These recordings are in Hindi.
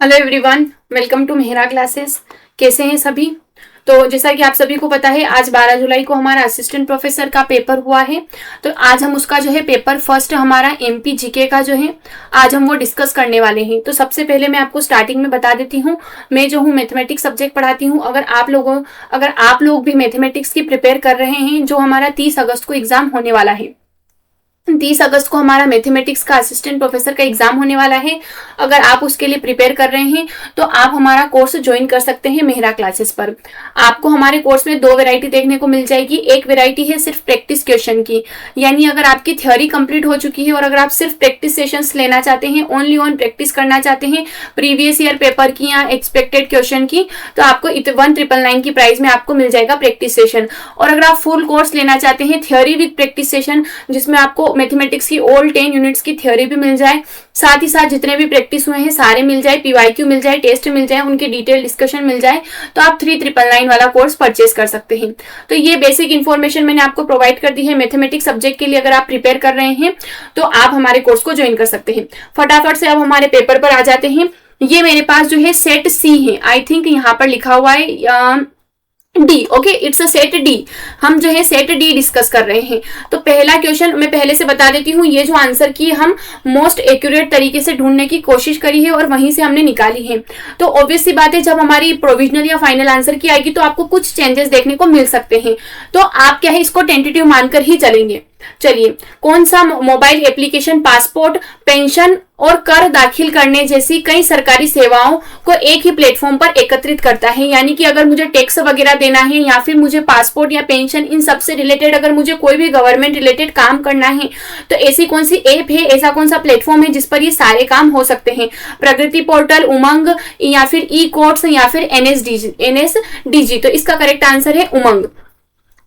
Hello everyone, welcome to Mehra classes. कैसे हैं सभी? तो जैसा कि आप सभी को पता है, आज 12 जुलाई को हमारा असिस्टेंट प्रोफेसर का पेपर हुआ है। तो आज हम उसका जो है पेपर फर्स्ट हमारा एमपी जीके का जो है आज हम वो डिस्कस करने वाले हैं। तो सबसे पहले मैं आपको स्टार्टिंग में बता देती हूँ, मैं जो हूँ मैथमेटिक्स सब्जेक्ट पढ़ाती हूँ। अगर आप लोग भी मैथमेटिक्स की प्रिपेयर कर रहे हैं, जो हमारा 30 अगस्त को एग्जाम होने वाला है, 30 अगस्त को हमारा मैथमेटिक्स का असिस्टेंट प्रोफेसर का एग्जाम होने वाला है। अगर आप उसके लिए प्रिपेयर कर रहे हैं तो आप हमारा कोर्स ज्वाइन कर सकते हैं मेहरा क्लासेस पर। आपको हमारे कोर्स में दो वैरायटी देखने को मिल जाएगी। एक वैरायटी है सिर्फ प्रैक्टिस क्वेश्चन की, यानी अगर आपकी थ्योरी कंप्लीट हो चुकी है और अगर आप सिर्फ प्रैक्टिस सेशंस लेना चाहते हैं, ओनली ऑन प्रैक्टिस करना चाहते हैं प्रीवियस ईयर पेपर की या एक्सपेक्टेड क्वेश्चन की, तो आपको 1999 की प्राइस में आपको मिल जाएगा प्रैक्टिस सेशन। और अगर आप फुल कोर्स लेना चाहते हैं थ्योरी विद प्रैक्टिस सेशन, जिसमें आपको मैथमेटिक्स की ऑल 10 यूनिट्स की थ्योरी भी मिल जाए, साथ ही साथ जितने भी प्रैक्टिस हुए हैं सारे मिल जाए, पीवाईक्यू मिल जाए, टेस्ट मिल जाए, उनकी डिटेल डिस्कशन मिल जाए, तो आप 3999 वाला कोर्स परचेस कर सकते हैं। तो ये बेसिक इन्फॉर्मेशन मैंने आपको प्रोवाइड कर दी है मैथमेटिक्स सब्जेक्ट के लिए। अगर आप प्रिपेयर कर रहे हैं तो आप हमारे कोर्स को ज्वाइन कर सकते हैं। फटाफट से अब हमारे पेपर पर आ जाते हैं। ये मेरे पास जो है सेट सी है, आई थिंक यहाँ पर लिखा हुआ है D. Okay, it's a set D. हम जो है सेट डी डिस्कस कर रहे हैं। तो पहला क्वेश्चन मैं पहले से बता देती हूँ, ये जो आंसर की हम मोस्ट एक्यूरेट तरीके से ढूंढने की कोशिश करी है और वहीं से हमने निकाली है। तो ऑब्वियस सी बात है, जब हमारी प्रोविजनल या फाइनल आंसर की आएगी तो आपको कुछ चेंजेस देखने को मिल सकते हैं। तो आप क्या है, इसको टेंटेटिव मानकर ही चलेंगे। चलिए, कौन सा मोबाइल एप्लीकेशन पासपोर्ट, पेंशन और कर दाखिल करने जैसी कई सरकारी सेवाओं को एक ही प्लेटफॉर्म पर एकत्रित करता है? यानी कि अगर मुझे टैक्स वगैरह देना है या फिर मुझे पासपोर्ट या पेंशन, इन सब से रिलेटेड अगर मुझे कोई भी गवर्नमेंट रिलेटेड काम करना है, तो ऐसी कौन सी ऐप है, ऐसा कौन सा प्लेटफॉर्म है जिस पर ये सारे काम हो सकते हैं? प्रगति पोर्टल, उमंग, या फिर ई कोर्ट्स, या फिर एनएसडीजी। तो इसका करेक्ट आंसर है उमंग।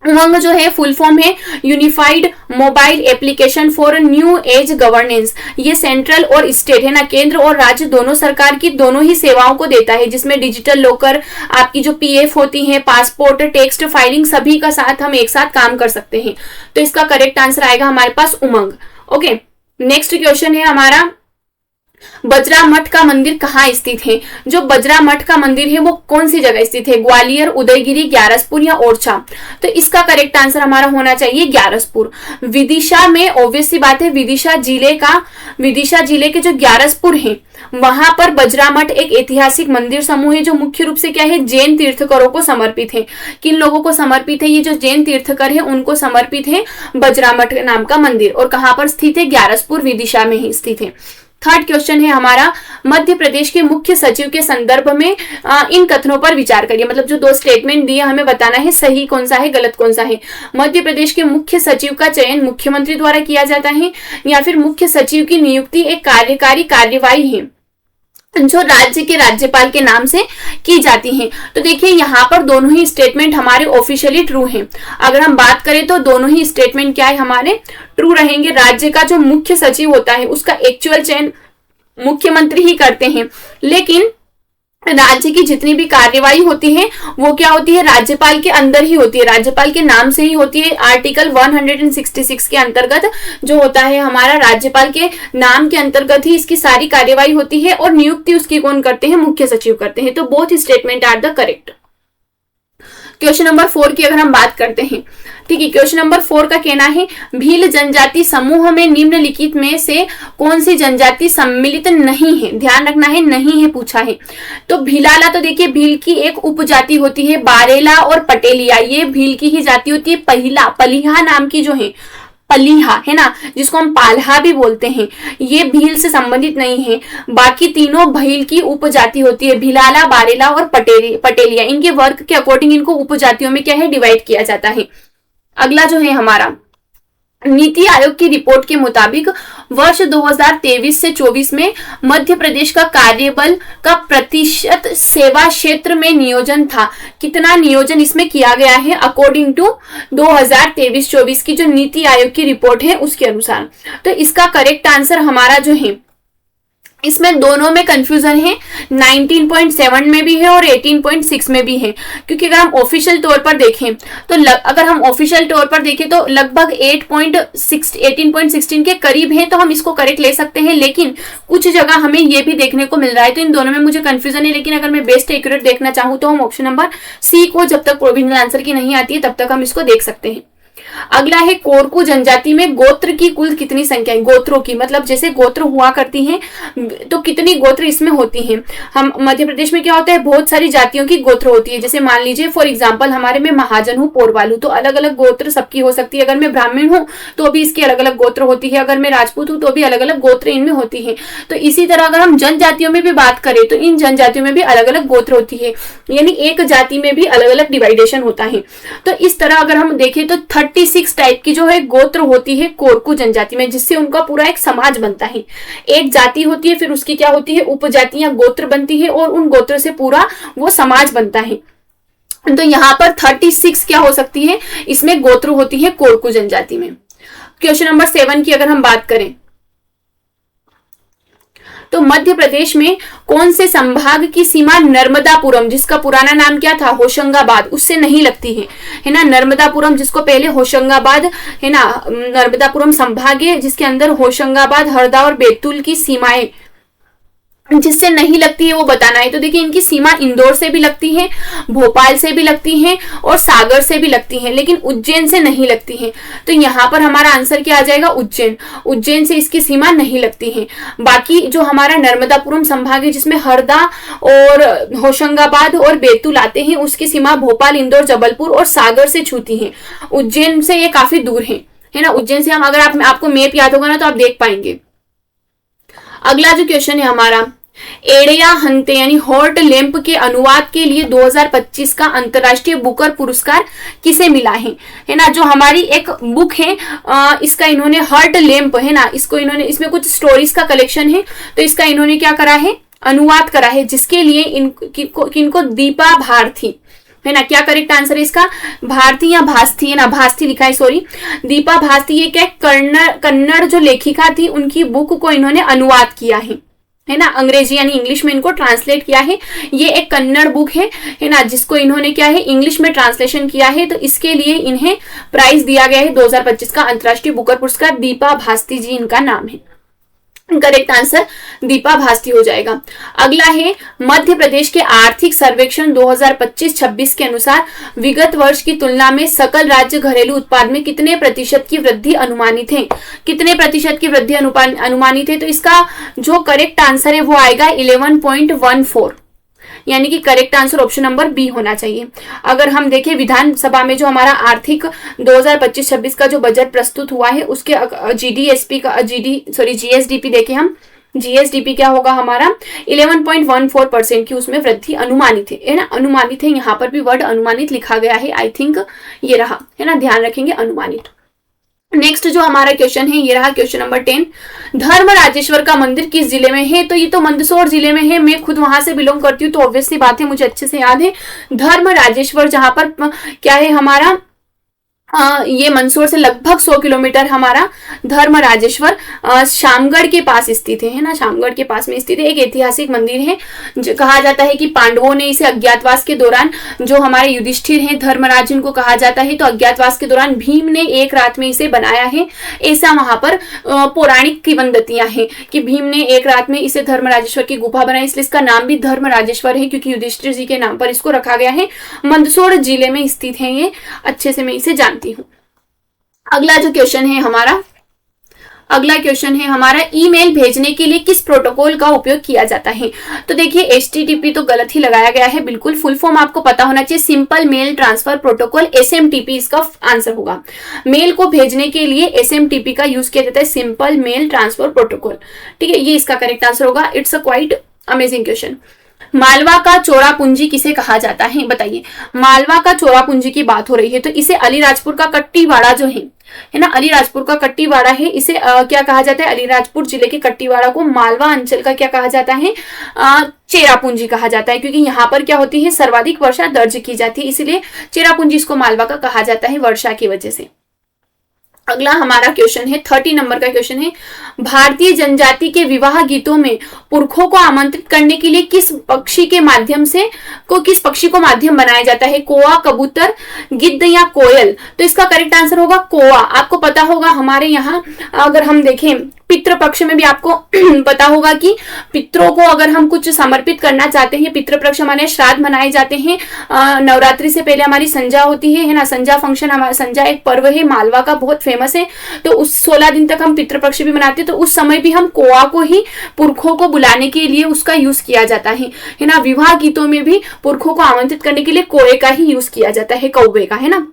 उमंग जो है फुल फॉर्म है unified mobile application for new age governance. ये सेंट्रल और स्टेट है ना, केंद्र और राज्य दोनों सरकार की दोनों ही सेवाओं को देता है, जिसमें डिजिटल लॉकर, आपकी जो पीएफ होती है, पासपोर्ट, टेक्स्ट फाइलिंग, सभी का साथ हम एक साथ काम कर सकते हैं। तो इसका करेक्ट आंसर आएगा हमारे पास उमंग। ओके, नेक्स्ट क्वेश्चन है हमारा, बजरा मठ का मंदिर कहाँ स्थित है? जो बजरा मठ का मंदिर है वो कौन सी जगह स्थित है? ग्वालियर, उदयगिरी, ग्यारसपुर या ओरछा? तो इसका करेक्ट आंसर हमारा होना चाहिए ग्यारसपुर। विदिशा में ऑब्वियस सी बात है, विदिशा जिले के जो ग्यारसपुर है वहां पर बजरा मठ एक ऐतिहासिक मंदिर समूह है, जो मुख्य रूप से क्या है, जैन तीर्थकरों को समर्पित है। किन लोगों को समर्पित है? ये जो जैन तीर्थकर है उनको समर्पित है बजरा मठ नाम का मंदिर। और कहां पर स्थित है? ग्यारसपुर, विदिशा में ही स्थित है। थर्ड क्वेश्चन है हमारा, मध्य प्रदेश के मुख्य सचिव के संदर्भ में इन कथनों पर विचार करिए। मतलब जो दो स्टेटमेंट दिए हमें बताना है सही कौन सा है, गलत कौन सा है। मध्य प्रदेश के मुख्य सचिव का चयन मुख्यमंत्री द्वारा किया जाता है, या फिर मुख्य सचिव की नियुक्ति एक कार्यकारी कार्यवाही है जो राज्य के राज्यपाल के नाम से की जाती हैं? तो देखिए, यहाँ पर दोनों ही स्टेटमेंट हमारे ऑफिशियली ट्रू हैं। अगर हम बात करें तो दोनों ही स्टेटमेंट क्या है, हमारे ट्रू रहेंगे। राज्य का जो मुख्य सचिव होता है उसका एक्चुअल चयन मुख्यमंत्री ही करते हैं, लेकिन राज्य की जितनी भी कार्यवाही होती है वो क्या होती है, राज्यपाल के अंदर ही होती है, राज्यपाल के नाम से ही होती है। आर्टिकल 166 के अंतर्गत जो होता है हमारा, राज्यपाल के नाम के अंतर्गत ही इसकी सारी कार्यवाही होती है, और नियुक्ति उसकी कौन करते हैं? मुख्य सचिव करते हैं। तो both statement are the correct. Question number 4 की अगर हम बात करते हैं, ठीक है, क्वेश्चन नंबर 4 का कहना है, भील जनजाति समूह में निम्नलिखित में से कौन सी जनजाति सम्मिलित नहीं है? ध्यान रखना है, नहीं है पूछा है। तो भीलाला, तो देखिए भील की एक उपजाति होती है। बारेला और पटेलिया, ये भील की ही जाति होती है। पलिहा नाम की जो है, पलिहा है ना, जिसको हम पाल्हा भी बोलते हैं, ये भील से संबंधित नहीं है। बाकी तीनों भील की उपजाति होती है, भिलाला, बारेला और पटेलिया। इनके वर्ग के अकॉर्डिंग इनको उपजातियों में क्या है, डिवाइड किया जाता है। अगला जो है हमारा, नीति आयोग की रिपोर्ट के मुताबिक वर्ष 2023 से 24 में मध्य प्रदेश का कार्यबल का प्रतिशत सेवा क्षेत्र में नियोजन था। कितना नियोजन इसमें किया गया है अकॉर्डिंग टू 2023-24 की जो नीति आयोग की रिपोर्ट है उसके अनुसार? तो इसका करेक्ट आंसर हमारा जो है इसमें दोनों में कंफ्यूजन है, 19.7 में भी है और 18.6 में भी है, क्योंकि अगर हम ऑफिशियल तौर पर देखें तो अगर हम ऑफिशियल तौर पर देखें तो लगभग 18.16 के करीब है, तो हम इसको करेक्ट ले सकते हैं, लेकिन कुछ जगह हमें ये भी देखने को मिल रहा है, तो इन दोनों में मुझे कंफ्यूजन है, लेकिन अगर मैं बेस्ट एक्यूरेट देखना चाहूँ तो हम ऑप्शन नंबर सी को, जब तक प्रोविजनल आंसर की नहीं आती है तब तक हम इसको देख सकते हैं। अगला है कोरकू जनजाति में गोत्र की कुल कितनी संख्या है, गोत्रों की, मतलब जैसे गोत्र हुआ करती हैं तो कितनी गोत्र इसमें होती हैं। हम मध्य प्रदेश में क्या होता है, बहुत सारी जातियों की गोत्र होती है, जैसे मान लीजिए फॉर एग्जांपल हमारे में महाजन हूँ, पोरवाल हूँ, तो अलग अलग गोत्र सबकी हो सकती है। अगर मैं ब्राह्मण हूँ तो भी इसकी अलग अलग गोत्र होती है, अगर मैं राजपूत हूँ तो भी अलग अलग गोत्र इनमें होती है। तो इसी तरह अगर हम जनजातियों में भी बात करें तो इन जनजातियों में भी अलग अलग गोत्र होती है, यानी एक जाति में भी अलग अलग डिवाइडेशन होता है। तो इस तरह अगर हम देखें तो 36 टाइप की जो है गोत्र होती है कोरकू जनजाति में, जिससे उनका पूरा एक समाज बनता है। एक जाति होती है, फिर उसकी क्या होती है, उपजातियां, गोत्र बनती है, और उन गोत्र से पूरा वो समाज बनता है। तो यहाँ पर 36 क्या हो सकती है, इसमें गोत्र होती है कोरकू जनजाति में। क्वेश्चन नंबर 7 की अगर हम बात करें तो मध्य प्रदेश में कौन से संभाग की सीमा नर्मदापुरम, जिसका पुराना नाम क्या था, होशंगाबाद, उससे नहीं लगती है ना। नर्मदापुरम, जिसको पहले होशंगाबाद है ना, नर्मदापुरम संभाग है जिसके अंदर होशंगाबाद, हरदा और बैतूल की सीमाएं जिससे नहीं लगती है वो बताना है। तो देखिए इनकी सीमा इंदौर से भी लगती है, भोपाल से भी लगती है और सागर से भी लगती है, लेकिन उज्जैन से नहीं लगती है। तो यहाँ पर हमारा आंसर क्या आ जाएगा, उज्जैन। उज्जैन से इसकी सीमा नहीं लगती है। बाकी जो हमारा नर्मदापुरम संभाग है जिसमें हरदा और होशंगाबाद और बैतूल आते हैं, उसकी सीमा भोपाल, इंदौर, जबलपुर और सागर से छूती है। उज्जैन से ये काफी दूर है ना। उज्जैन से हम, अगर आपको मैप याद होगा ना तो आप देख पाएंगे। अगला जो क्वेश्चन है हमारा, एड़िया हंते यानी हॉट लैंप के अनुवाद के लिए 2025 का अंतरराष्ट्रीय बुकर पुरस्कार किसे मिला है ना। जो हमारी एक बुक है इसका इन्होंने हॉट लैंप है ना, इसको इन्होंने, इसमें कुछ स्टोरीज का कलेक्शन है, तो इसका इन्होंने क्या करा है, अनुवाद करा है, जिसके लिए इनको दीपा भारती है ना। क्या करेक्ट आंसर है इसका, भारती या भास्ती है ना, भास्ती लिखा है, सॉरी, दीपा भास्ती। ये क्या कन्नड़ जो लेखिका थी उनकी बुक को इन्होंने अनुवाद किया है ना, अंग्रेजी यानी इंग्लिश में इनको ट्रांसलेट किया है। ये एक कन्नड़ बुक है ना, जिसको इन्होंने क्या है, इंग्लिश में ट्रांसलेशन किया है। तो इसके लिए इन्हें प्राइज दिया गया है 2025 का अंतरराष्ट्रीय बुकर पुरस्कार। दीपा भास्ती जी इनका नाम है। करेक्ट आंसर दीपा भास्ती हो जाएगा। अगला है, मध्य प्रदेश के आर्थिक सर्वेक्षण 2025-26 के अनुसार विगत वर्ष की तुलना में सकल राज्य घरेलू उत्पाद में कितने प्रतिशत की वृद्धि अनुमानित है, कितने प्रतिशत की वृद्धि अनुमानित है। तो इसका जो करेक्ट आंसर है वो आएगा 11.14, यानी कि correct answer option number B होना चाहिए। अगर हम देखें विधानसभा में जो हमारा आर्थिक 2025-26 का जो बजट प्रस्तुत हुआ है उसके जीएसडीपी देखें हम, जीएसडीपी क्या होगा हमारा 11.14% की उसमें वृद्धि अनुमानित है ना, अनुमानित है। यहाँ पर भी वर्ड अनुमानित लिखा गया है, आई थिंक ये रहा है ना, ध्यान रखेंगे अनुमानित। नेक्स्ट जो हमारा क्वेश्चन है ये रहा क्वेश्चन नंबर 10, धर्म राजेश्वर का मंदिर किस जिले में है। तो ये तो मंदसौर जिले में है, मैं खुद वहां से बिलोंग करती हूँ, तो ऑब्वियसली बात है, मुझे अच्छे से याद है। धर्म राजेश्वर जहां पर क्या है हमारा, ये मंदसौर से लगभग 100 किलोमीटर हमारा धर्म राजेश्वर शामगढ़ के पास स्थित है ना, शामगढ़ के पास में स्थित है। एक ऐतिहासिक मंदिर है, जो कहा जाता है कि पांडवों ने इसे अज्ञातवास के दौरान, जो हमारे युधिष्ठिर हैं धर्मराज जिनको कहा जाता है, तो अज्ञातवास के दौरान भीम ने एक रात में इसे बनाया है, ऐसा वहां पर पौराणिक किंवदंतियां हैं कि भीम ने एक रात में इसे धर्मराजेश्वर की गुफा बनाई, इसलिए इसका नाम भी धर्म राजेश्वर है, क्योंकि युधिष्ठिर जी के नाम पर इसको रखा गया है। मंदसौर जिले में स्थित है ये, अच्छे से मैं इसे जानती हूँ। अगला जो क्वेश्चन है हमारा, अगला क्वेश्चन है हमारा, ईमेल भेजने के लिए किस प्रोटोकॉल का उपयोग किया जाता है। तो देखिए HTTP तो गलत ही लगाया गया है, बिल्कुल फुल फॉर्म आपको पता होना चाहिए, simple mail transfer protocol, SMTP इसका आंसर होगा। मेल को भेजने के लिए SMTP का यूज किया जाता है, सिंपल मेल ट्रांसफर प्रोटोकॉल, ठीक है, ये इसका करेक्ट आंसर होगा। It's a quite amazing question. Malwa का चौरा पूंजी किसे कहा जाता है, बताइए। मालवा का चौरा पूंजी की बात हो रही है, तो इसे अलीराजपुर का कट्टीवाड़ा जो है ना, अलीराजपुर का कट्टीवाड़ा है, इसे क्या कहा जाता है, अलीराजपुर जिले के कट्टीवाड़ा को मालवा अंचल का क्या कहा जाता है, चेरापूंजी कहा जाता है, क्योंकि यहाँ पर क्या होती है, सर्वाधिक वर्षा दर्ज की जाती है, इसलिए चेरापूंजी इसको मालवा का कहा जाता है वर्षा की वजह से। अगला हमारा क्वेश्चन है 30 नंबर का क्वेश्चन है, भारतीय जनजाति के विवाह गीतों में पुरखों को आमंत्रित करने के लिए किस पक्षी को माध्यम बनाया जाता है? कौवा, कबूतर, गिद्ध या कोयल? तो इसका करेक्ट आंसर होगा कौवा। आपको पता होगा हमारे यहाँ अगर हम देखें पितृ पक्ष में भी आपको पता होगा कि पितरों को अगर हम कुछ समर्पित करना चाहते हैं, पितृ पक्ष हमारे श्राद्ध मनाए जाते हैं, नवरात्रि से पहले हमारी संजा होती है ना, संजा फंक्शन, हमारा संजा एक पर्व है मालवा का, बहुत फेमस है। तो उस 16 दिन तक हम पितृ पक्ष भी मनाते हैं, तो उस समय भी हम कौवा को ही पुरखों को बुलाने के लिए उसका यूज किया जाता है ना। विवाह गीतों में भी पुरखों को आमंत्रित करने के लिए कौवे का ही यूज किया जाता है, कौवे का, है ना।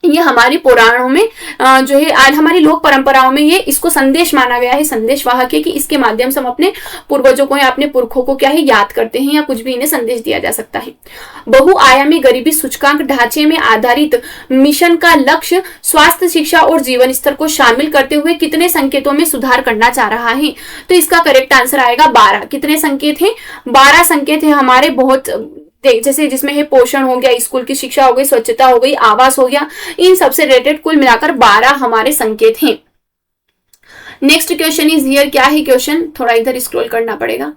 ये हमारी पुराणों में जो है, आज हमारी लोक परंपराओं में ये इसको संदेश माना गया है, संदेश वाहक है, कि इसके माध्यम से हम अपने पूर्वजों को या अपने पुरखों को क्या है याद करते हैं, या कुछ भी इन्हें संदेश दिया जा सकता है। बहुआयामी गरीबी सूचकांक ढांचे में आधारित मिशन का लक्ष्य स्वास्थ्य, शिक्षा और जीवन स्तर को शामिल करते हुए कितने संकेतों में सुधार करना चाह रहा है? तो इसका करेक्ट आंसर आएगा 12। कितने संकेत हैं? 12 संकेत है हमारे। बहुत जैसे जिसमें है पोषण हो गया, स्कूल की शिक्षा हो गई, स्वच्छता हो गई, आवास हो गया, इन सबसे रिलेटेड कुल मिलाकर 12 हमारे संकेत हैं। Next question is here. क्या है क्वेश्चन? थोड़ा इधर स्क्रॉल करना पड़ेगा।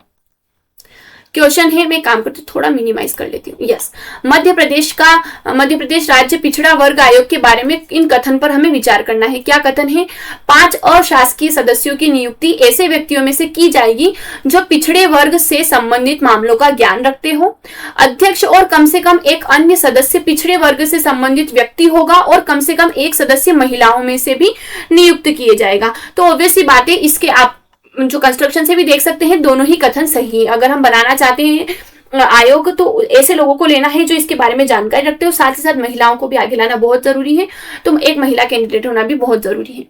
क्वेश्चन है, मैं काम करती हूँ, थोड़ा मिनिमाइज कर लेती हूँ। यस, मध्य प्रदेश राज्य पिछड़ा वर्ग आयोग के बारे में इन कथन पर हमें विचार करना है। क्या कथन है? 5 अशासकीय सदस्यों की नियुक्ति ऐसे व्यक्तियों में से की जाएगी जो पिछड़े वर्ग से संबंधित मामलों का ज्ञान रखते हो। अध्यक्ष और कम से कम एक अन्य सदस्य पिछड़े वर्ग से संबंधित व्यक्ति होगा, और कम से कम एक सदस्य महिलाओं में से भी नियुक्त किए जाएगा। तो ऑब्वियसली बातें इसके आप जो कंस्ट्रक्शन से भी देख सकते हैं, दोनों ही कथन सही है। अगर हम बनाना चाहते हैं आयोग, तो ऐसे लोगों को लेना है जो इसके बारे में जानकारी रखते हो, साथ ही साथ महिलाओं को भी आगे लाना बहुत जरूरी है। तो एक महिला कैंडिडेट होना भी बहुत जरूरी है,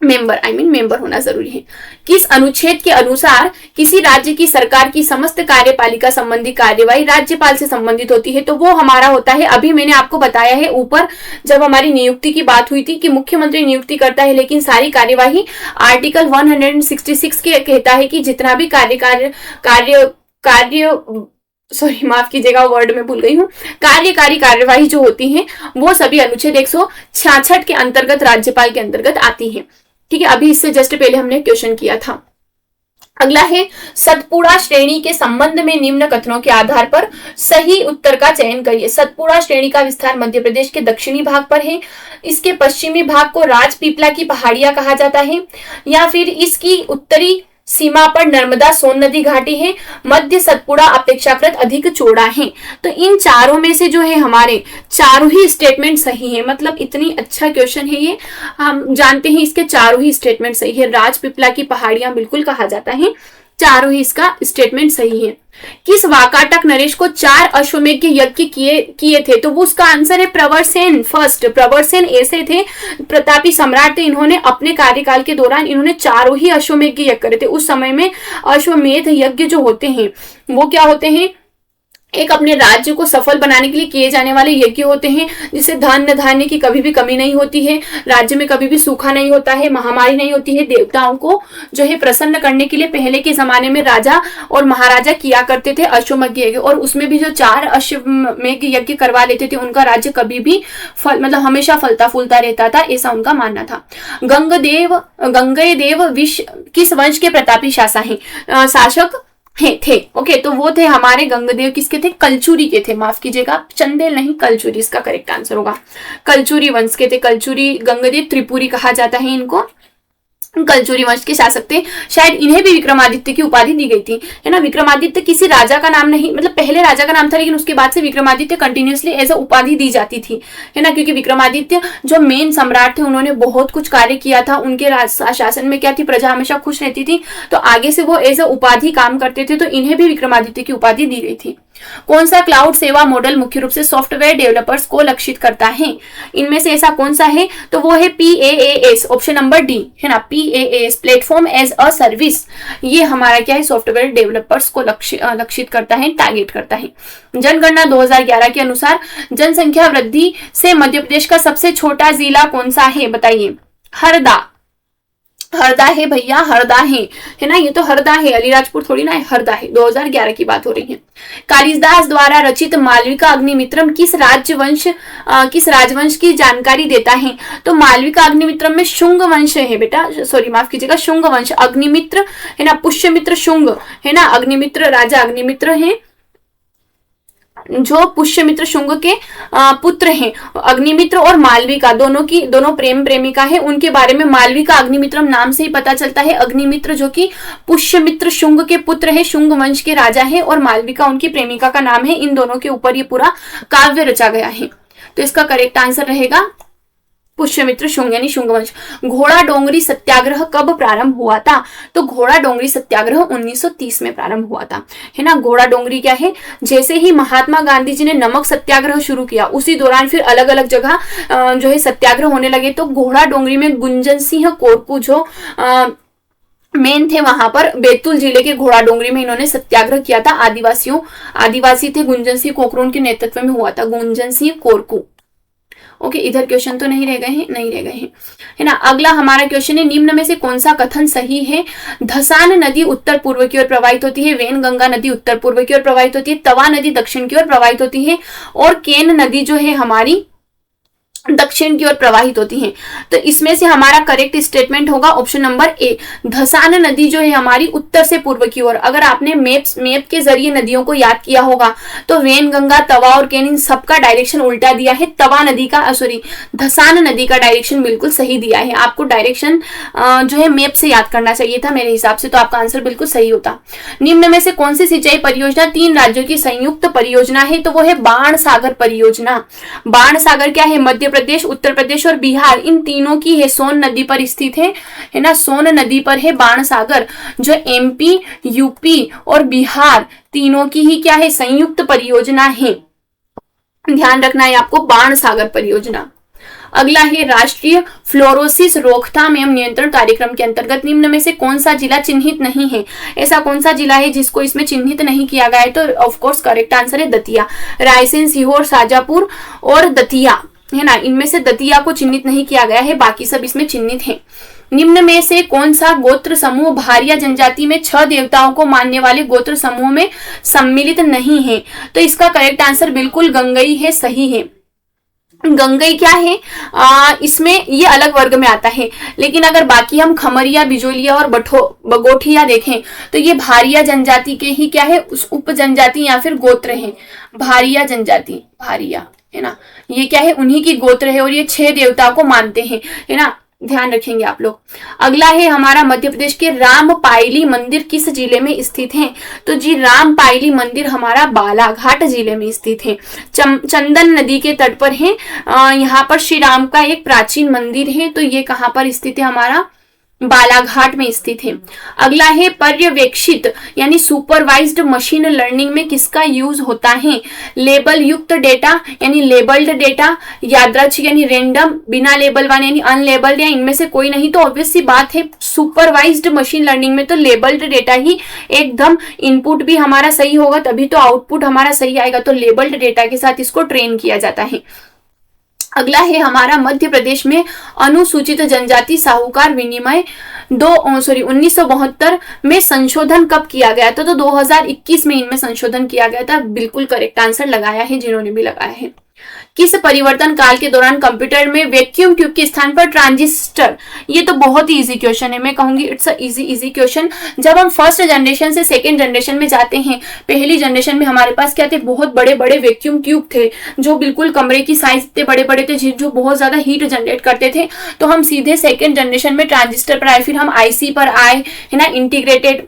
मेंबर होना जरूरी है। किस अनुच्छेद के अनुसार किसी राज्य की सरकार की समस्त कार्यपालिका संबंधी कार्यवाही राज्यपाल से संबंधित होती है? तो वो हमारा होता है, अभी मैंने आपको बताया है ऊपर जब हमारी नियुक्ति की बात हुई थी कि मुख्यमंत्री नियुक्ति करता है, लेकिन सारी कार्यवाही आर्टिकल 166 के कहता है कि जितना भी सॉरी माफ कीजिएगा, वर्ड में भूल गई हूँ, कार्यकारी कार्यवाही जो होती है वो सभी अनुच्छेद 166 के अंतर्गत राज्यपाल के अंतर्गत आती है। ठीक है, अभी इससे जस्ट पहले हमने क्वेश्चन किया था। अगला है, सतपुड़ा श्रेणी के संबंध में निम्न कथनों के आधार पर सही उत्तर का चयन करिए। सतपुड़ा श्रेणी का विस्तार मध्य प्रदेश के दक्षिणी भाग पर है। इसके पश्चिमी भाग को राजपीपला की पहाड़ियां कहा जाता है, या फिर इसकी उत्तरी सीमा पर नर्मदा सोन नदी घाटी है। मध्य सतपुड़ा अपेक्षाकृत अधिक चौड़ा है। तो इन चारों में से जो है हमारे चारों ही स्टेटमेंट सही है। मतलब इतनी अच्छा क्वेश्चन है ये, हम जानते हैं इसके चारों ही स्टेटमेंट सही है। राजपीपला की पहाड़ियां बिल्कुल कहा जाता है, चारों ही इसका स्टेटमेंट सही है। किस वाकाटक नरेश को 4 अश्वमेध यज्ञ किए थे? तो वो उसका आंसर है प्रवरसेन। फर्स्ट प्रवरसेन ऐसे थे, प्रतापी सम्राट थे, इन्होंने अपने कार्यकाल के दौरान इन्होंने 4 ही अश्वमेध यज्ञ करे थे। उस समय में अश्वमेध यज्ञ जो होते हैं वो क्या होते हैं? एक अपने राज्य को सफल बनाने के लिए किए जाने वाले यज्ञ होते हैं, जिससे धन धान्य की कभी भी कमी नहीं होती है, राज्य में कभी भी सूखा नहीं होता है, महामारी नहीं होती है। देवताओं को जो है प्रसन्न करने के लिए पहले के जमाने में राजा और महाराजा किया करते थे अश्वमेध यज्ञ, और उसमें भी जो 4 अश्वमेध यज्ञ करवा लेते थे उनका राज्य कभी भी मतलब हमेशा फलता फूलता रहता था, ऐसा उनका मानना था। गंगेदेव किस वंश के प्रतापी शासक थे? ओके, तो वो थे हमारे गंगदेव, किसके थे? कलचुरी के थे, माफ कीजिएगा, चंदेल नहीं, कलचुरी इसका करेक्ट आंसर होगा। कलचुरी वंश के थे। कलचुरी, गंगदेव त्रिपुरी कहा जाता है इनको, कलचुरी वंश के शासक थे। शायद इन्हें भी विक्रमादित्य की उपाधि दी गई थी, है ना। विक्रमादित्य किसी राजा का नाम नहीं, मतलब पहले राजा का नाम था, लेकिन उसके बाद से विक्रमादित्य कंटिन्यूअसली एज अ उपाधि दी जाती थी, है ना, क्योंकि विक्रमादित्य जो मेन सम्राट थे उन्होंने बहुत कुछ कार्य किया था। उनके शासन में क्या थी, प्रजा हमेशा खुश रहती थी, तो आगे से वो एज अ उपाधि काम करते थे, तो इन्हें भी विक्रमादित्य की उपाधि दी गई थी। कौन सा क्लाउड सेवा मॉडल मुख्य रूप से सॉफ्टवेयर डेवलपर्स को लक्षित करता है? इनमें से ऐसा कौन सा है? तो वो है PaaS, ऑप्शन नंबर डी, है ना, PaaS, platform as a service. ये हमारा क्या है, सॉफ्टवेयर डेवलपर्स को लक्षित करता है, टारगेट करता है। जनगणना 2011 के अनुसार जनसंख्या वृद्धि से मध्य प्रदेश का सबसे छोटा जिला कौन सा है? बताइए। हरदा, हरदा है भैया, हरदा है ना, ये तो हरदा है, अलीराजपुर थोड़ी ना है, हरदा है। 2011 की बात हो रही है। कालिदास द्वारा रचित मालविका अग्निमित्रम किस राजवंश की जानकारी देता है? तो मालविका अग्निमित्रम में शुंग वंश है बेटा, सॉरी माफ कीजिएगा, शुंग वंश। अग्निमित्र है ना, पुष्यमित्र शुंग है ना, अग्निमित्र राजा अग्निमित्र है जो पुष्यमित्र शुंग के पुत्र हैं। अग्निमित्र और मालविका दोनों प्रेम प्रेमिका है, उनके बारे में मालविका अग्निमित्रम नाम से ही पता चलता है। अग्निमित्र जो कि पुष्यमित्र शुंग के पुत्र है, शुंग वंश के राजा है, और मालविका उनकी प्रेमिका का नाम है। इन दोनों के ऊपर ये पूरा काव्य रचा गया है। तो इसका करेक्ट आंसर रहेगा पुष्यमित्र शुंग यानी शुंग वंश। घोड़ा डोंगरी सत्याग्रह कब प्रारंभ हुआ था? तो घोड़ा डोंगरी सत्याग्रह 1930 में प्रारंभ हुआ था, है ना। घोड़ा डोंगरी क्या है? जैसे ही महात्मा गांधी जी ने नमक सत्याग्रह शुरू किया, उसी दौरान फिर अलग अलग जगह जो है सत्याग्रह होने लगे। तो घोड़ा डोंगरी में गुंजन सिंह कोरकू जो मेन थे, वहां पर बैतूल जिले के घोड़ा डोंगरी में इन्होंने सत्याग्रह किया था। आदिवासी थे, गुंजन सिंह कोकरू उनके नेतृत्व में हुआ था, गुंजन सिंह कोरकू। ओके, इधर क्वेश्चन तो नहीं रह गए हैं, है ना। अगला हमारा क्वेश्चन है, निम्न में से कौन सा कथन सही है? धसान नदी उत्तर पूर्व की ओर प्रवाहित होती है, वेनगंगा नदी उत्तर पूर्व की ओर प्रवाहित होती है, तवा नदी दक्षिण की ओर प्रवाहित होती है, और केन नदी जो है हमारी दक्षिण की ओर प्रवाहित होती हैं। तो इसमें से हमारा करेक्ट स्टेटमेंट होगा ऑप्शन नंबर ए, धसान नदी जो है हमारी उत्तर से पूर्व की ओर। अगर आपने मैप के जरिए नदियों को याद किया होगा तो वेनगंगा, तवा और केन, इन सबका डायरेक्शन उल्टा दिया है। धसान नदी का डायरेक्शन बिल्कुल सही दिया है। आपको डायरेक्शन जो है मैप से याद करना चाहिए था मेरे हिसाब से, तो आपका आंसर बिल्कुल सही होता। निम्न में से कौन सी सिंचाई परियोजना 3 राज्यों की संयुक्त परियोजना है? तो वो है बाण सागर परियोजना। बाण सागर क्या है? मध्य प्रदेश, उत्तर प्रदेश और बिहार, इन तीनों की है, सोन नदी पर स्थित है ना। सोन नदी पर है बाण सागर, जो एमपी, यूपी और बिहार तीनों की ही क्या है? संयुक्त परियोजना है। ध्यान रखना है आपको, बाण सागर परियोजना। अगला है, राष्ट्रीय फ्लोरोसिस रोकथाम एवं नियंत्रण कार्यक्रम के अंतर्गत निम्न में से कौन सा जिला चिन्हित नहीं है? ऐसा कौन सा जिला है जिसको इसमें चिन्हित नहीं किया गया है? तो ऑफ कोर्स करेक्ट आंसर है दतिया। रायसेन, सीहोर, शाजापुर और दतिया, है ना, इनमें से दतिया को चिन्हित नहीं किया गया है, बाकी सब इसमें चिन्हित हैं। निम्न में से कौन सा गोत्र समूह भारिया जनजाति में 6 देवताओं को मानने वाले गोत्र समूह में सम्मिलित नहीं है? तो इसका करेक्ट आंसर बिल्कुल गंगई है, सही है। गंगई क्या है? इसमें ये अलग वर्ग में आता है, लेकिन अगर बाकी हम खमरिया, बिजोलिया और बगोठिया देखें तो ये भारिया जनजाति के ही क्या है? उस उप जनजाति या फिर गोत्र है। भारिया जनजाति, भारिया, है ना, ये क्या है? उन्हीं की गोत्र है, और ये 6 देवताओं को मानते हैं, है ना, ध्यान रखेंगे आप लोग। अगला है हमारा, मध्य प्रदेश के रामपायली मंदिर किस जिले में स्थित है? तो जी रामपायली मंदिर हमारा बालाघाट जिले में स्थित है, चंदन नदी के तट पर है। यहाँ पर श्री राम का एक प्राचीन मंदिर है, तो ये कहाँ पर स्थित है? हमारा बालाघाट में स्थित है। अगला है, पर्यवेक्षित यानी सुपरवाइज्ड मशीन लर्निंग में किसका यूज होता है? लेबल युक्त डेटा यानी लेबल्ड डेटा, यादृच्छिक यानी रैंडम, बिना लेबल वाले यानी अनलेबल्ड, या इनमें से कोई नहीं? तो ऑब्वियस सी बात है, सुपरवाइज्ड मशीन लर्निंग में तो लेबल्ड डेटा ही एकदम, इनपुट भी हमारा सही होगा तभी तो आउटपुट हमारा सही आएगा। तो लेबल्ड डेटा के साथ इसको ट्रेन किया जाता है। अगला है हमारा, मध्य प्रदेश में अनुसूचित जनजाति साहूकार विनिमय 1972 में संशोधन कब किया गया था? तो 2021 में इनमें संशोधन किया गया था। बिल्कुल करेक्ट आंसर लगाया है जिन्होंने भी लगाया है। किस परिवर्तन काल के दौरान कंप्यूटर में वैक्यूम ट्यूब के स्थान पर ट्रांजिस्टर? ये तो बहुत ही इजी क्वेश्चन है, मैं कहूंगी इट्स अ इजी क्वेश्चन। जब हम फर्स्ट जनरेशन से सेकेंड जनरेशन में जाते हैं, पहली जनरेशन में हमारे पास क्या थे? बहुत बड़े बड़े वैक्यूम ट्यूब थे, जो बिल्कुल कमरे की साइज इतने बड़े बड़े थे, जो बहुत ज्यादा हीट जनरेट करते थे। तो हम सीधे सेकेंड जनरेशन में ट्रांजिस्टर पर आए, फिर हम आईसी पर आए, है ना, इंटीग्रेटेड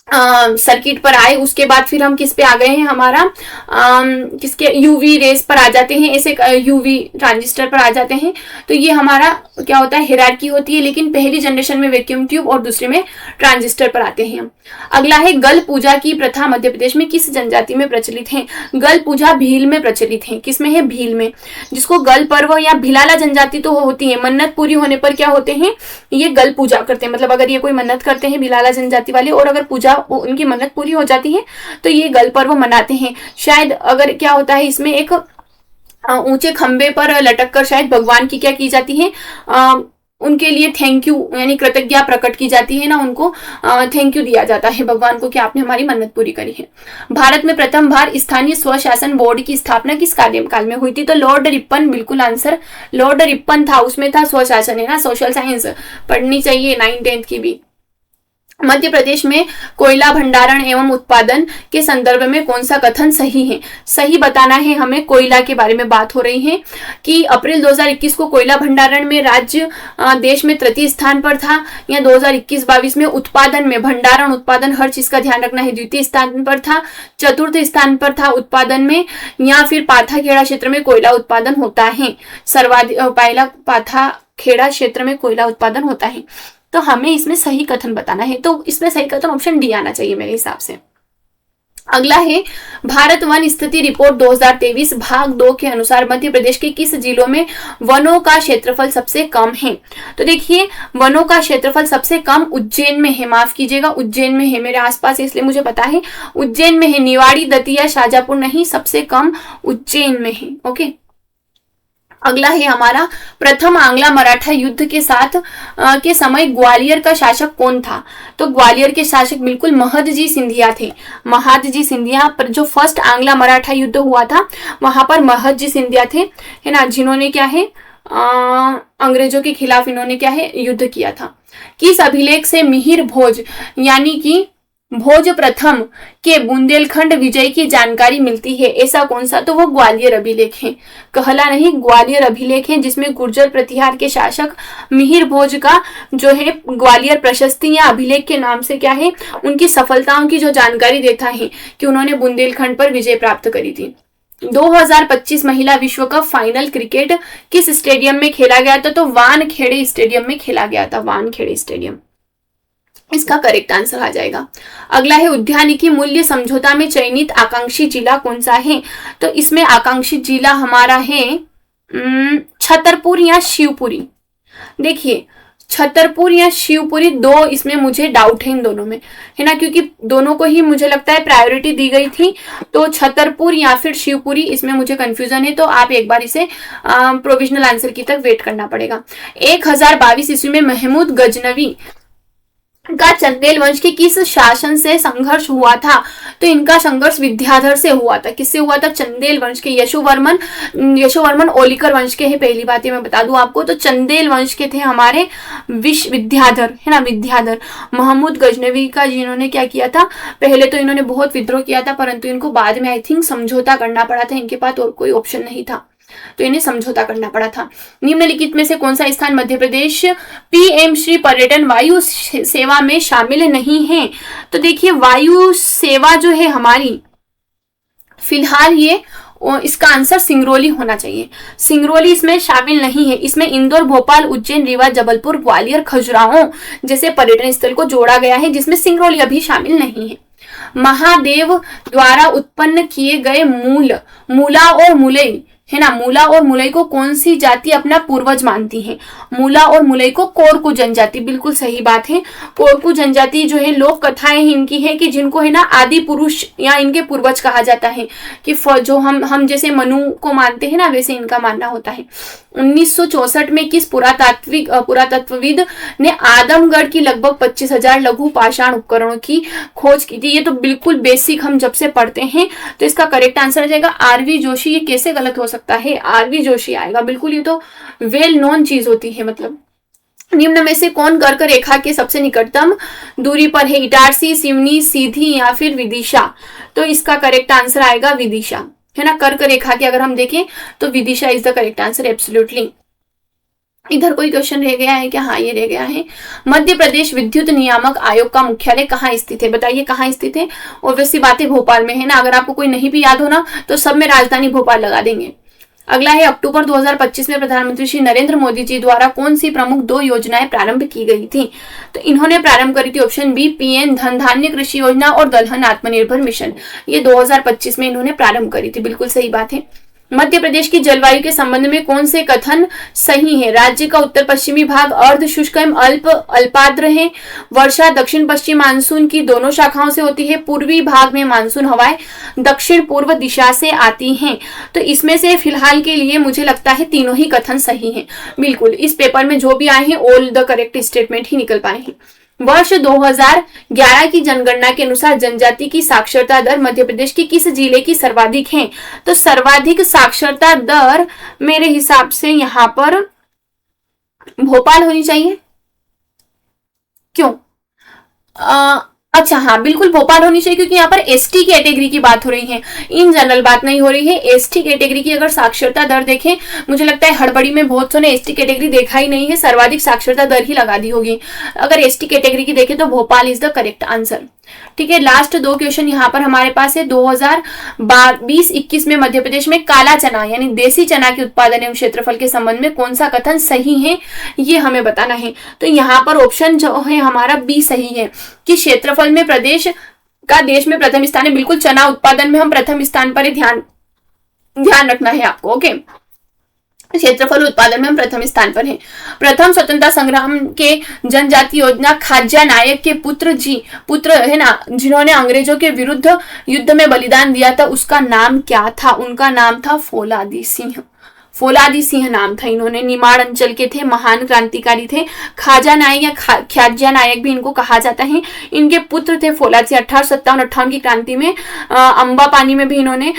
सर्किट पर आए। उसके बाद फिर हम किस पे आ गए हैं? हमारा किसके? यूवी रेस पर आ जाते हैं, ऐसे यूवी ट्रांजिस्टर पर आ जाते हैं। तो ये हमारा क्या होता है? हायरार्की होती है, लेकिन पहली जनरेशन में वैक्यूम ट्यूब और दूसरे में ट्रांजिस्टर पर आते हैं। अगला है, गल पूजा की प्रथा मध्य प्रदेश में किस जनजाति में प्रचलित है? गल पूजा भील में प्रचलित है। किसमें है? भील में, जिसको गल पर्व या भिलाला जनजाति तो होती है, मन्नत पूरी होने पर क्या होते हैं? ये गल पूजा करते हैं। मतलब अगर ये कोई मन्नत करते हैं भिलाला जनजाति वाले, और अगर पूजा उनकी मन्नत पूरी हो जाती है तो ये गल पर्व मनाते हैं। शायद अगर क्या होता है, इसमें एक ऊंचे खंबे पर लटक कर शायद भगवान की क्या की जाती है? उनके लिए थैंक यू यानी कृतज्ञता प्रकट की जाती है ना, उनको थैंक यू दिया जाता है भगवान को कि आपने हमारी मन्नत पूरी करी है। भारत में प्रथम बार स्थानीय स्वशासन बोर्ड की स्थापना किस कार्यकाल में हुई थी? तो लॉर्ड रिपन, बिल्कुल आंसर लॉर्ड रिपन था, उसमें था स्वशासन, है ना, सोशल साइंस पढ़नी चाहिए 9th 10th की भी। मध्य प्रदेश में कोयला भंडारण एवं उत्पादन के संदर्भ में कौन सा कथन सही है? सही बताना है हमें। कोयला के बारे में बात हो रही है कि अप्रैल 2021 को कोयला भंडारण में राज्य देश में तृतीय स्थान पर था, या 2021-22 में उत्पादन में, भंडारण उत्पादन हर चीज का ध्यान रखना है, द्वितीय स्थान पर था, चतुर्थ स्थान पर था उत्पादन में, या फिर पाथाखेड़ा क्षेत्र में कोयला उत्पादन होता है, सर्वाधिक पहला पाथाखेड़ा क्षेत्र में कोयला उत्पादन होता है। तो हमें इसमें सही कथन बताना है, तो इसमें सही कथन ऑप्शन डी आना चाहिए मेरे हिसाब से। अगला है भारत वन स्थिति रिपोर्ट 2023 भाग 2 के अनुसार मध्य प्रदेश के किस जिलों में वनों का क्षेत्रफल सबसे कम है? तो देखिए वनों का क्षेत्रफल सबसे कम उज्जैन में है, माफ कीजिएगा उज्जैन में है, मेरे आसपास है इसलिए मुझे पता है, उज्जैन में है। निवाड़ी, दतिया, शाजापुर नहीं, सबसे कम उज्जैन में है। ओके, अगला है हमारा प्रथम आंग्ला मराठा युद्ध के समय ग्वालियर का शासक कौन था? तो ग्वालियर के शासक बिल्कुल महदजी सिंधिया थे। महदजी सिंधिया पर जो फर्स्ट आंग्ला मराठा युद्ध हुआ था वहां पर महदजी सिंधिया थे, है ना, जिन्होंने क्या है अंग्रेजों के खिलाफ इन्होंने क्या है युद्ध किया था। किस अभिलेख से मिहिर भोज यानी कि भोज प्रथम के बुंदेलखंड विजय की जानकारी मिलती है? ऐसा कौन सा? तो वो ग्वालियर अभिलेख है, कहला नहीं, ग्वालियर अभिलेख है, जिसमें गुर्जर प्रतिहार के शासक मिहिर भोज का जो है ग्वालियर प्रशस्ति या अभिलेख के नाम से क्या है उनकी सफलताओं की जो जानकारी देता है कि उन्होंने बुंदेलखंड पर विजय प्राप्त करी थी। 2025 महिला विश्व कप फाइनल क्रिकेट किस स्टेडियम में खेला गया था? तो वानखेड़े स्टेडियम में खेला गया था, वानखेड़े स्टेडियम इसका करेक्ट आंसर आ जाएगा। अगला है उद्यानिकी मूल्य समझौता में चयनित आकांक्षी जिला कौन सा है? तो इसमें आकांक्षी जिला हमारा है छतरपुर या शिवपुरी। देखिए छतरपुर या शिवपुरी, दो इसमें मुझे डाउट है इन दोनों में, है ना, क्योंकि दोनों को ही मुझे लगता है प्रायोरिटी दी गई थी, तो छतरपुर या फिर शिवपुरी इसमें मुझे कंफ्यूजन है। तो आप एक बार इसे प्रोविजनल आंसर की तक वेट करना पड़ेगा। 1022 ईस्वी में महमूद गजनवी का चंदेल वंश के किस शासन से संघर्ष हुआ था? तो इनका संघर्ष विद्याधर से हुआ था। किससे हुआ था? चंदेल वंश के। यशोवर्मन ओलिकर वंश के है, पहली बात मैं बता दूं आपको। तो चंदेल वंश के थे हमारे विद्याधर, है ना, विद्याधर। महमूद गजनवी का जिन्होंने क्या किया था, पहले तो इन्होंने बहुत विद्रोह किया था, परंतु इनको बाद में आई थिंक समझौता करना पड़ा था, इनके पास और कोई ऑप्शन नहीं था, तो इन्हें समझौता करना पड़ा था। निम्नलिखित में से कौन सा स्थान मध्य प्रदेश पीएम श्री पर्यटन वायु सेवा में शामिल नहीं है? तो देखिए वायु सेवा जो है हमारी फिलहाल ये इसका आंसर सिंगरौली होना चाहिए। सिंगरौली इसमें शामिल नहीं है। इसमें इंदौर, भोपाल, उज्जैन, रीवा, जबलपुर, ग्वालियर, खजुराहो जैसे पर्यटन स्थल को जोड़ा गया है, जिसमें सिंगरौली अभी शामिल नहीं है। महादेव द्वारा उत्पन्न किए गए मूला और मुलई, है ना, मूला और मुलई को कौन सी जाति अपना पूर्वज मानती है? मूला और मुलई को कोरकू जनजाति, बिल्कुल सही बात है। कोरकू जनजाति जो है लोक कथाएं इनकी है कि जिनको है ना आदि पुरुष या इनके पूर्वज कहा जाता है, कि जो हम जैसे मनु को मानते हैं ना वैसे इनका मानना होता है। 1964 में किस पुरातत्वविद ने आदमगढ़ की लगभग 25,000 लघु पाषाण उपकरणों की खोज की थी? ये तो बिल्कुल बेसिक हम जब से पढ़ते हैं, तो इसका करेक्ट आंसर आ जाएगा आरवी जोशी। ये कैसे गलत हो सकता है? आरवी जोशी आएगा बिल्कुल, ये तो वेल नोन चीज होती है। मतलब निम्न में से कौन कर्क रेखा के सबसे निकटतम दूरी पर है? इटारसी, सिवनी, सीधी या फिर विदिशा? तो इसका करेक्ट आंसर आएगा विदिशा, है ना। कर्क रेखा के अगर हम देखें तो Vidisha is the correct answer, absolutely. इधर कोई क्वेश्चन रह गया है क्या? हाँ ये रह गया है। मध्य प्रदेश विद्युत नियामक आयोग का मुख्यालय कहाँ स्थित है? बताइए कहाँ स्थित है? ऑब्वियसली बात है भोपाल में, है ना। अगर आपको कोई नहीं भी याद हो ना तो सब में राजधानी भोपाल लगा देंगे। अगला है अक्टूबर 2025 में प्रधानमंत्री श्री नरेंद्र मोदी जी द्वारा कौन सी प्रमुख 2 योजनाएं प्रारंभ की गई थी? तो इन्होंने प्रारंभ करी थी ऑप्शन बी पीएम धन धान्य कृषि योजना और दलहन आत्मनिर्भर मिशन। ये 2025 में इन्होंने प्रारंभ करी थी, बिल्कुल सही बात है। मध्य प्रदेश की जलवायु के संबंध में कौन से कथन सही है? राज्य का उत्तर पश्चिमी भाग अर्ध शुष्क एवं अल्पार्द्र है। वर्षा दक्षिण पश्चिम मानसून की दोनों शाखाओं से होती है। पूर्वी भाग में मानसून हवाएं दक्षिण पूर्व दिशा से आती हैं। तो इसमें से फिलहाल के लिए मुझे लगता है तीनों ही कथन सही हैं। बिल्कुल, इस पेपर में जो भी आए हैं ऑल द करेक्ट स्टेटमेंट ही निकल पाए हैं। वर्ष 2011 की जनगणना के अनुसार जनजाति की साक्षरता दर मध्य प्रदेश के किस जिले की सर्वाधिक है? तो सर्वाधिक साक्षरता दर मेरे हिसाब से यहां पर भोपाल होनी चाहिए। क्यों? अच्छा हाँ, बिल्कुल भोपाल होनी चाहिए, क्योंकि यहाँ पर एसटी कैटेगरी की बात हो रही है, इन जनरल बात नहीं हो रही है। एसटी कैटेगरी की अगर साक्षरता दर देखें, मुझे लगता है हड़बड़ी में बहुत सौ ने एसटी कैटेगरी देखा ही नहीं है, सर्वाधिक साक्षरता दर ही लगा दी होगी। अगर एसटी कैटेगरी की देखें तो Bhopal is the correct answer. ठीक है, लास्ट दो क्वेश्चन यहाँ पर हमारे पास है। 2020-21 में मध्य प्रदेश में काला चना यानी देसी चना के उत्पादन एवं क्षेत्रफल के संबंध में कौन सा कथन सही है, ये हमें बताना है। तो यहाँ पर ऑप्शन जो है हमारा बी सही है कि क्षेत्रफल में प्रदेश का देश में प्रथम स्थान है। बिल्कुल, चना उत्पादन में हम प्रथम स्थान पर ही ध्यान रखना है आपको। ओके, क्षेत्रफल उत्पादन में हम प्रथम स्थान पर हैं। प्रथम स्वतंत्रता संग्राम के जनजाति योजना खाज्या नायक के पुत्र है ना, जिन्होंने अंग्रेजों के विरुद्ध युद्ध में बलिदान दिया था, उसका नाम क्या था? उनका नाम था फौलादी सिंह नाम था। इन्होंने निमाड़ अंचल के थे, महान क्रांतिकारी थे। खाजा नायक या ख्याज्या नायक भी इनको कहा जाता है। इनके पुत्र थे फौलाद सिंह। 1857-58 की क्रांति में अंबा पानी में भी इन्होंने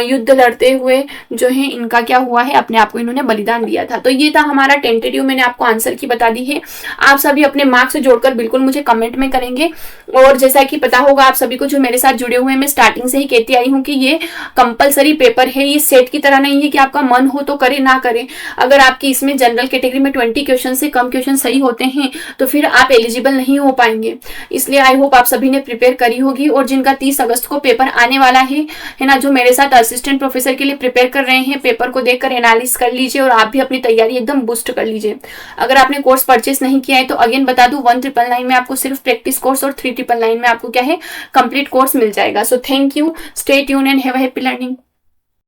युद्ध लड़ते हुए जो है इनका क्या हुआ है, अपने आप को इन्होंने बलिदान दिया था। तो ये था हमारा टेंटेटिव, मैंने आपको आंसर की बता दी है। आप सभी अपने मार्क्स जोड़कर बिल्कुल मुझे कमेंट में करेंगे। और जैसा कि पता होगा आप सभी को जो मेरे साथ जुड़े हुए हैं, मैं स्टार्टिंग से ही कहती आई हूँ कि ये कंपलसरी पेपर है, ये सेट की तरह नहीं है कि आपका मन हो तो करे ना करे। अगर आपकी इसमें जनरल कैटेगरी में 20 क्वेश्चन से कम क्वेश्चन सही होते हैं तो फिर आप एलिजिबल नहीं हो पाएंगे। इसलिए आई होप आप सभी ने प्रिपेयर करी होगी। और जिनका 30 अगस्त को पेपर आने वाला है ना, जो मेरे साथ असिस्टेंट प्रोफेसर के लिए प्रिपेयर कर रहे हैं, पेपर को देखकर एनालिसिस कर लीजिए और आप भी अपनी तैयारी एकदम बूस्ट कर लीजिए। अगर आपने कोर्स परचेस नहीं किया है तो अगेन बता दूं, 1999 में आपको सिर्फ प्रैक्टिस कोर्स और 3999 में आपको क्या है, कंप्लीट कोर्स मिल जाएगा। So thank you, stay tune and have a happy learning.